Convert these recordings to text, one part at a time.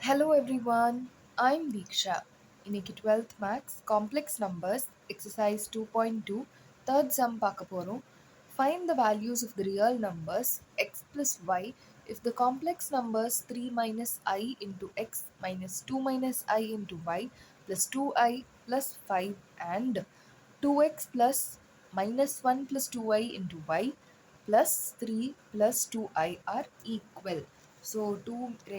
Hello everyone, I'm Deeksha. இன்னைக்கு 12th Max Complex Numbers Exercise 2.2 third sum பார்க்க போறோம். Find the values of the real numbers x plus y if the complex numbers 3 minus I into x minus 2 minus I into y plus 2i plus 5 and 2x plus minus 1 plus 2i into y plus 3 plus 2i are equal. So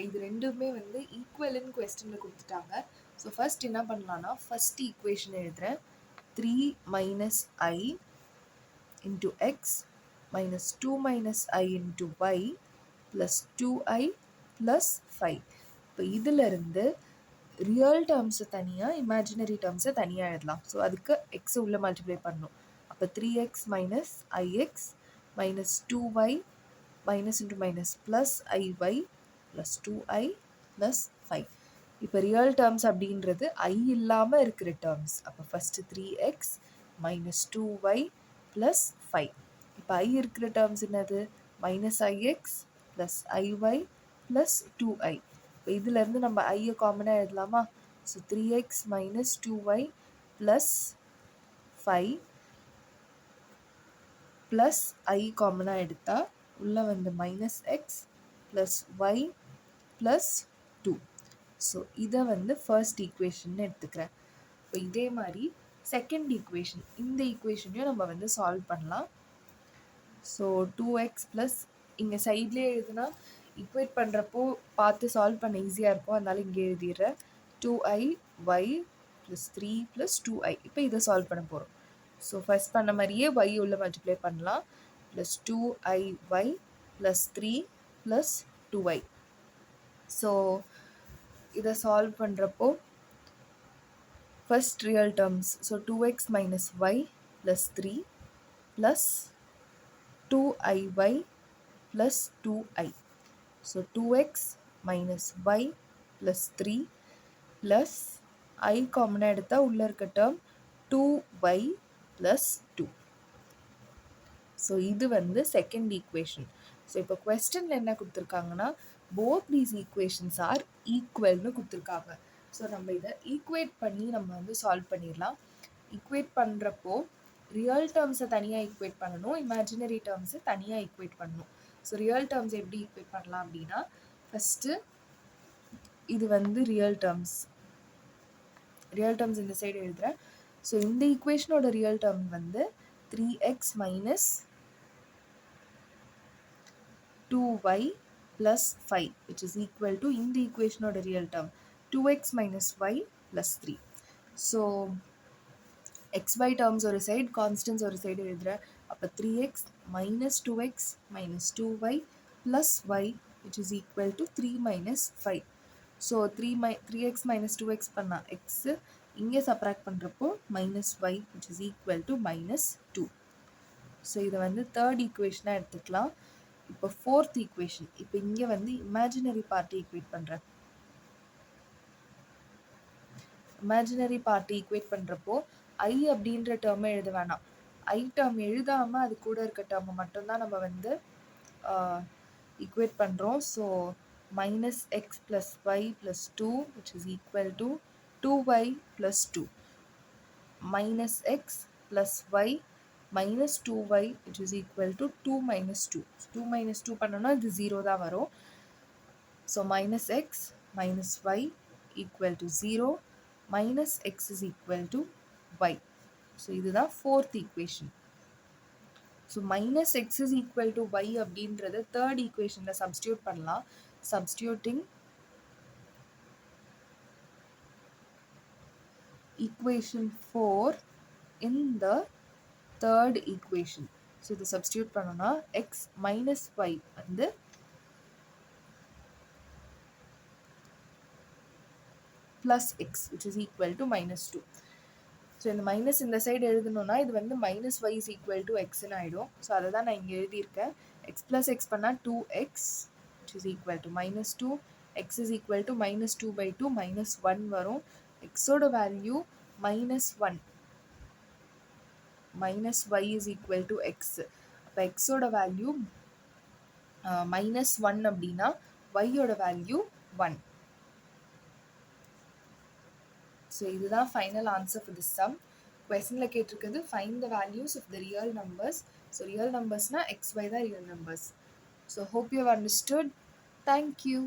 இது ரெண்டுமே வந்து ஈக்குவல்னு கொஸ்டினில் கொடுத்துட்டாங்க. So first என்ன பண்ணலான்னா first equation எழுதுகிறேன். 3 minus i into x minus 2 minus i into y plus 2i plus 5. இப்போ இதிலிருந்து ரியல் டேர்ம்ஸை தனியாக இமேஜினரி டேர்ம்ஸை தனியாக எழுதலாம். ஸோ அதுக்கு எக்ஸை உள்ளே மல்டிப்ளை பண்ணணும். அப்போ 3x minus i x minus 2y minus into minus plus ஐy ப்ளஸ் 2i ப்ளஸ் 5. இப்போ ரியல் டேர்ம்ஸ் அப்படின்றது ஐ இல்லாமல் இருக்கிற டேர்ம்ஸ். அப்போ first 3x minus 2y plus 5. இப்போ ஐ இருக்கிற டேர்ம்ஸ் என்னது? மைனஸ் ஐஎக்ஸ் ப்ளஸ் ஐy ப்ளஸ் 2i. இப்போ இதிலேருந்து நம்ம ஐயை காமனாக எழுதலாமா? So 3x minus 2y plus 5 plus i காமனாக எடுத்தால் உள்ளே வந்து minus x plus y plus 2. So இதை வந்து ஃபர்ஸ்ட் ஈக்குவேஷன் எடுத்துக்கிறேன். இப்போ இதே மாதிரி செகண்ட் ஈக்குவேஷன், இந்த ஈக்குவேஷனையும் நம்ம வந்து சால்வ் பண்ணலாம். ஸோ 2x ப்ளஸ் இங்கே சைட்லேயே எழுதுனா ஈக்குவேட் பண்ணுறப்போ பார்த்து சால்வ் பண்ண ஈஸியாக இருக்கும், அதனால இங்கே எழுதிடுறேன். 2i y plus 3 plus 2i. இப்போ இதை சால்வ் பண்ண போகிறோம். ஸோ ஃபர்ஸ்ட் பண்ண மாதிரியே y உள்ள மல்டிப்ளை பண்ணலாம். Plus 2iy plus 3 plus 2i. So இதை சால்வ் பண்ணுறப்போ first real terms, so 2x minus y plus 3 plus 2iy plus 2i. So 2x minus y plus 3 plus i காமனாக எடுத்தால் உள்ளே இருக்க டேர்ம் 2y ப்ளஸ் 2. ஸோ இது வந்து second equation. So இப்போ கொஸ்டினில் என்ன கொடுத்துருக்காங்கன்னா போத் தீஸ் ஈக்குவேஷன்ஸ் ஆர் ஈக்குவல்னு கொடுத்துருக்காங்க. ஸோ நம்ம இதை ஈக்குவேட் பண்ணி நம்ம வந்து சால்வ் பண்ணிடலாம். ஈக்குவேட் பண்ணுறப்போ ரியல் டேர்ம்ஸை தனியாக ஈக்குவேட் பண்ணணும், இமேஜினரி டேர்ம்ஸை தனியாக ஈக்குவேட் பண்ணணும். ஸோ ரியல் டேர்ம்ஸ் எப்படி ஈக்குவேட் பண்ணலாம் அப்படின்னா ஃபஸ்ட்டு இது வந்து ரியல் டேர்ம்ஸ் இந்த சைடு எழுதுகிறேன். ஸோ இந்த ஈக்குவேஷனோட ரியல் டேர்ம் வந்து 3x minus 2y plus 5 which is equal to இந்த ஈக்குவேஷனோட real term 2x minus y plus 3. So xy terms ஒரு சைடு, கான்ஸ்டன்ஸ் ஒரு சைடு எழுதுகிறேன். அப்போ 3x minus 2x minus 2y plus y which is equal to 3 minus 5. So 3x minus 2x பண்ணால் x, இங்கே subtract பண்ணுறப்போ minus y which is equal to minus 2. So இதை வந்து third ஈக்குவேஷனாக எடுத்துக்கலாம். இப்போ ஃபோர்த் ஈக்குவேஷன், இப்போ இங்கே வந்து இமேஜினரி பார்ட்டை ஈக்குவேட் பண்ணுறேன். இமேஜினரி பார்ட்டை ஈக்குவேட் பண்ணுறப்போ ஐ அப்படின்ற டேர்மை எழுத வேணாம். ஐ டேர்ம் எழுதாமல் அது கூட இருக்க டேர்மை மட்டும்தான் நம்ம வந்து ஈக்குவேட் பண்ணுறோம். So minus x plus y plus 2 which is equal to 2y plus 2. Minus x plus y minus 2y which is equal to 2 minus 2. 2 minus 2 பண்ணோன்னா இது 0 தான் வரும். So minus x minus y equal to 0 minus x is equal to y. So இதுதான் fourth equation. So minus x is equal to y அப்படின்றத third ஈக்குவேஷனில் substitute பண்ணலாம். Substituting equation 4 in the third equation. So இதை substitute பண்ணோன்னா x minus y வந்து plus x which is equal to minus 2. So இந்த minus இந்த side எழுதணுன்னா இது வந்து minus y is equal to எக்ஸ்ன்னு ஆகிடும். ஸோ அதை தான் நான் இங்கே எழுதியிருக்கேன். எக்ஸ் ப்ளஸ் எக்ஸ் பண்ணால் 2x which is equal to minus 2. X is equal to minus 2/2 minus 1 வரும். எக்ஸோட value minus 1. minus y is equal to x. அப்போ எக்ஸோட வேல்யூ minus 1 அப்படின்னா y ஓட வேல்யூ 1. ஸோ இதுதான் final answer for this sum. கொஸ்டினில் கேட்டிருக்கிறது find the values of the real numbers. So real நம்பர்ஸ்னால் XY தான் real numbers. So hope you have understood. Thank you.